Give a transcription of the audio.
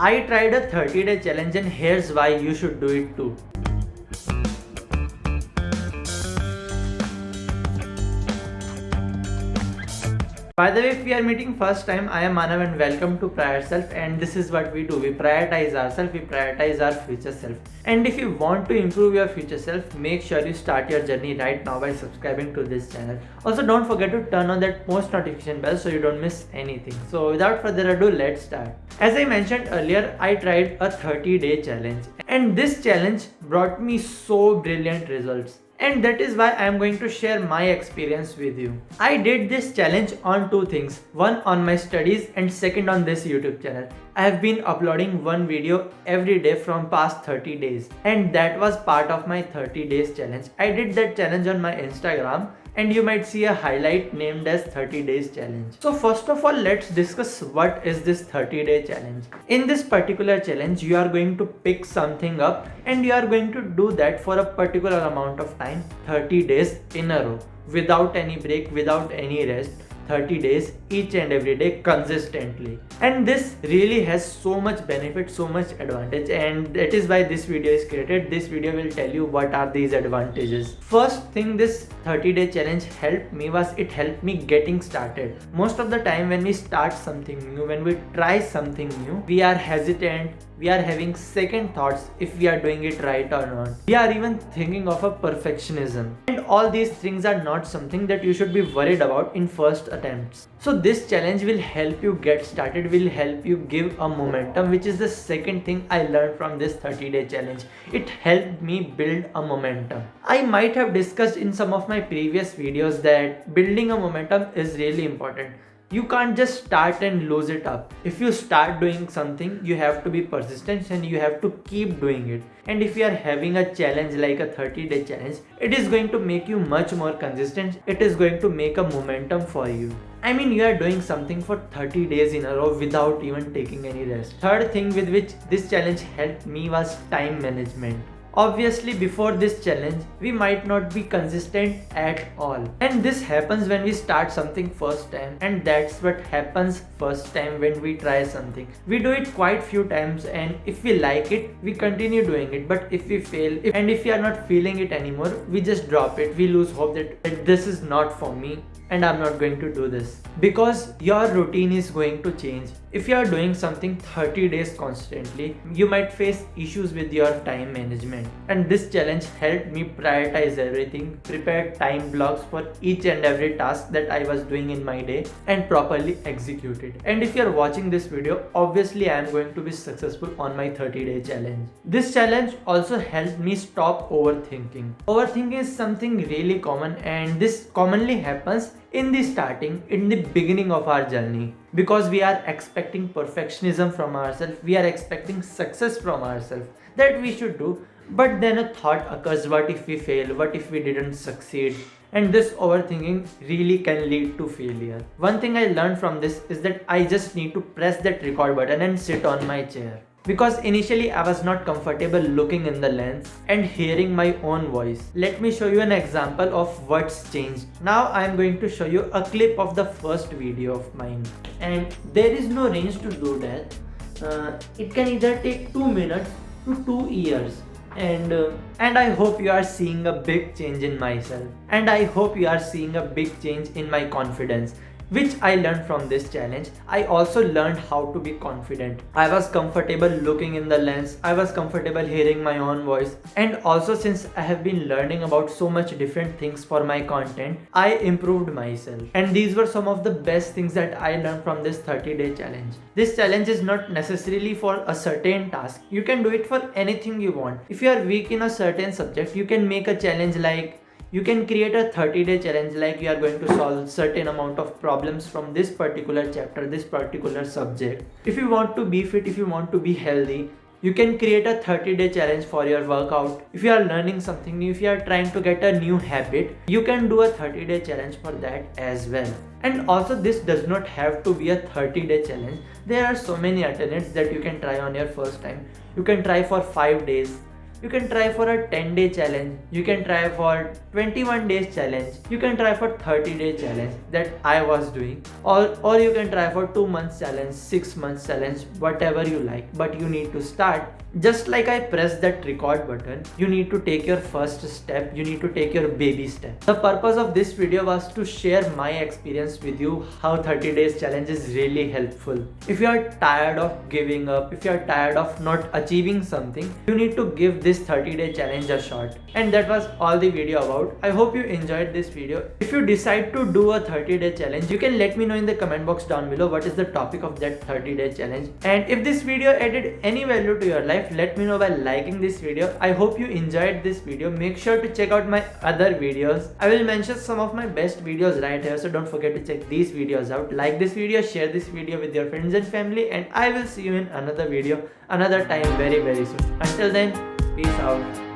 I tried a 30-day challenge, and here's why you should do it too. By the way, if we are meeting first time, I am Manav and welcome to Prior Self, and this is what we do. We prioritize ourselves, we prioritize our future self. And if you want to improve your future self, make sure you start your journey right now by subscribing to this channel. Also, don't forget to turn on that post notification bell so you don't miss anything. So without further ado, let's start. As I mentioned earlier, I tried a 30-day challenge, and this challenge brought me so brilliant results. And that is why I am going to share my experience with you. I did this challenge on two things. One on my studies and second on this YouTube channel. I have been uploading one video every day from past 30 days. And that was part of my 30 days challenge. I did that challenge on my Instagram, and you might see a highlight named as 30 days challenge. So first of all, let's discuss what is this 30-day challenge. In this particular challenge, you are going to pick something up and you are going to do that for a particular amount of time, 30 days in a row, without any break, without any rest. 30 days each and every day consistently, and this really has so much benefit, so much advantage, and that is why this video is created. This video will tell you what are these advantages. First thing this 30-day challenge helped me was it helped me getting started. Most of the time when we start something new, when we try something new, we are hesitant, we are having second thoughts if we are doing it right or not. We are even thinking of a perfectionism. And all these things are not something that you should be worried about in first attempts. So this challenge will help you get started, will help you give a momentum, which is the second thing I learned from this 30-day challenge. It helped me build a momentum. I might have discussed in some of my previous videos that building a momentum is really important. You can't just start and lose it up. If you start doing something, you have to be persistent and you have to keep doing it. And if you are having a challenge like a 30-day challenge, it is going to make you much more consistent. It is going to make a momentum for you. I mean, you are doing something for 30 days in a row without even taking any rest. Third thing with which this challenge helped me was time management. Obviously, before this challenge, we might not be consistent at all. And this happens when we start something first time, and that's what happens first time when we try something. We do it quite few times, and if we like it, we continue doing it. But if we fail, if we are not feeling it anymore, we just drop it. We lose hope that this is not for me and I'm not going to do this, because your routine is going to change. If you are doing something 30 days constantly, you might face issues with your time management, and this challenge helped me prioritize everything, prepare time blocks for each and every task that I was doing in my day, and properly execute it. And if you are watching this video, obviously I am going to be successful on my 30-day challenge. This challenge also helped me stop overthinking. Overthinking is something really common, and this commonly happens in the starting, in the beginning of our journey, because we are expecting perfectionism from ourselves, we are expecting success from ourselves that we should do, but then a thought occurs, what if we fail, what if we didn't succeed, and this overthinking really can lead to failure. One thing I learned from this is that I just need to press that record button and sit on my chair. Because initially I was not comfortable looking in the lens and hearing my own voice. Let me show you an example of what's changed. Now I am going to show you a clip of the first video of mine, and there is no range to do that. It can either take 2 minutes to 2 years. And I hope you are seeing a big change in myself, and I hope you are seeing a big change in my confidence, which I learned from this challenge. I also learned how to be confident. I was comfortable looking in the lens, I was comfortable hearing my own voice, and also since I have been learning about so much different things for my content, I improved myself. And these were some of the best things that I learned from this 30-day challenge. This challenge is not necessarily for a certain task. You can do it for anything you want. If you are weak in a certain subject, you can make a challenge like, you can create a 30-day challenge like you are going to solve certain amount of problems from this particular chapter, this particular subject. If you want to be fit, if you want to be healthy, you can create a 30-day challenge for your workout. If you are learning something new, if you are trying to get a new habit, you can do a 30-day challenge for that as well. And also, this does not have to be a 30-day challenge. There are so many alternates that you can try on your first time. You can try for 5 days, You can try for a 10-day challenge. You can try for 21 days challenge. You can try for 30-day challenge that I was doing. Or you can try for 2 months challenge, 6 months challenge, whatever you like. But you need to start. Just like I press that record button, you need to take your first step. You need to take your baby step. The purpose of this video was to share my experience with you, how 30 days challenge is really helpful. If you are tired of giving up, if you are tired of not achieving something, you need to give this 30-day challenge a shot. And that was all the video about. I hope you enjoyed this video. If you decide to do a 30-day challenge, you can let me know in the comment box down below what is the topic of that 30-day challenge. And if this video added any value to your life, let me know by liking this video. I hope you enjoyed this video. Make sure to check out my other videos. I will mention some of my best videos right here, so don't forget to check these videos out. Like this video, share this video with your friends and family, and I will see you in another video another time very soon. Until then, peace out.